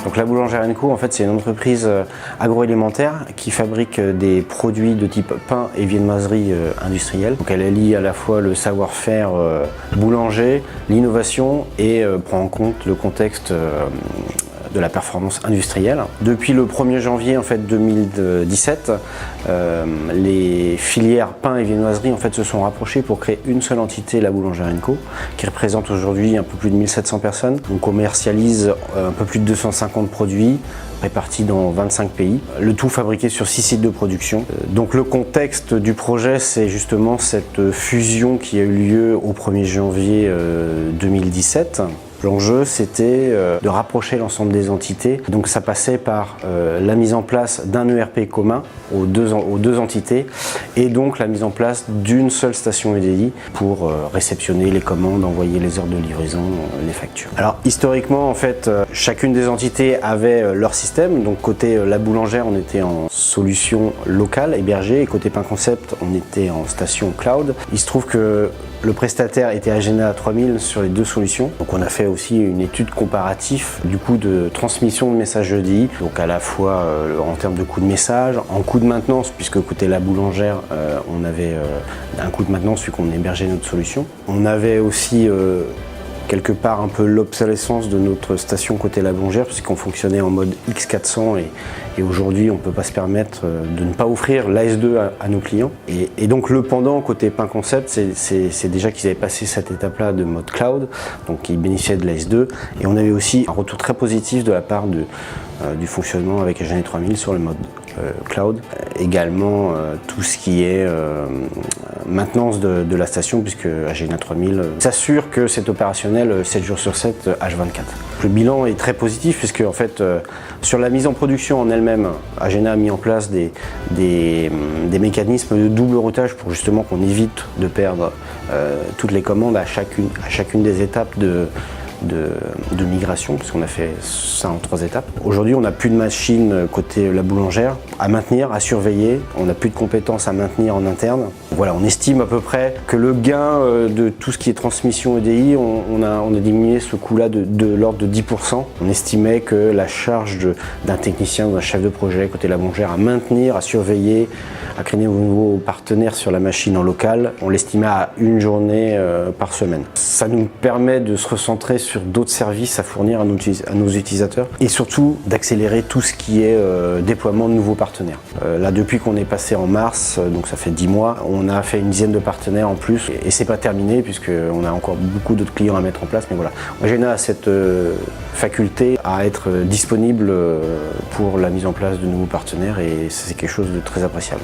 Donc la Boulangère & Co, en fait, c'est une entreprise agroalimentaire qui fabrique des produits de type pain et viennoiserie industrielle. Donc elle allie à la fois le savoir-faire boulanger, l'innovation et prend en compte le contexte de la performance industrielle. Depuis le 1er janvier en fait, 2017, les filières pain et viennoiserie en fait, se sont rapprochées pour créer une seule entité, la Boulangère & Co, qui représente aujourd'hui un peu plus de 1700 personnes. On commercialise un peu plus de 250 produits répartis dans 25 pays, le tout fabriqué sur 6 sites de production. Donc le contexte du projet, c'est justement cette fusion qui a eu lieu au 1er janvier 2017. L'enjeu, c'était de rapprocher l'ensemble des entités. Donc ça passait par la mise en place d'un ERP commun aux deux entités et donc la mise en place d'une seule station EDI pour réceptionner les commandes, envoyer les ordres de livraison, les factures. Alors historiquement, en fait, chacune des entités avait leur système. Donc côté la boulangère, on était en solution locale hébergée et côté Pain Concept, on était en station cloud. Il se trouve que le prestataire était Agena 3000 sur les deux solutions. Donc on a fait aussi une étude comparative du coût de transmission de messages EDI. Donc à la fois en termes de coût de message, en coût de maintenance, puisque côté la boulangère, on avait un coût de maintenance vu qu'on hébergeait notre solution. On avait aussi quelque part un peu l'obsolescence de notre station côté la boulangère puisqu'on fonctionnait en mode X400 et aujourd'hui on ne peut pas se permettre de ne pas offrir l'AS2 à nos clients. Et donc le pendant côté Pain Concept, c'est déjà qu'ils avaient passé cette étape-là de mode cloud, donc ils bénéficiaient de l'AS2 et on avait aussi un retour très positif de la part du fonctionnement avec Agena 3000 sur le mode cloud. Également tout ce qui est maintenance de la station puisque Agena 3000 s'assure que c'est opérationnel 7 jours sur 7 H24. Le bilan est très positif puisque en fait sur la mise en production en elle-même, Agena a mis en place des mécanismes de double routage pour justement qu'on évite de perdre toutes les commandes à chacune des étapes de migration, parce qu'on a fait ça en 3 étapes. Aujourd'hui, on n'a plus de machines côté la boulangère à maintenir, à surveiller. On n'a plus de compétences à maintenir en interne. Voilà, on estime à peu près que le gain de tout ce qui est transmission EDI, on a diminué ce coût-là de l'ordre de 10%. On estimait que la charge d'un technicien ou d'un chef de projet côté la boulangère à maintenir, à surveiller, à créer de nouveaux partenaires sur la machine en local, on l'estimait à 1 journée par semaine. Ça nous permet de se recentrer sur d'autres services à fournir à nos utilisateurs et surtout d'accélérer tout ce qui est déploiement de nouveaux partenaires. Là, depuis qu'on est passé en mars, donc ça fait 10 mois, on a fait une dizaine de partenaires en plus et c'est pas terminé puisqu'on a encore beaucoup d'autres clients à mettre en place, mais voilà. Agena a cette faculté à être disponible pour la mise en place de nouveaux partenaires et c'est quelque chose de très appréciable.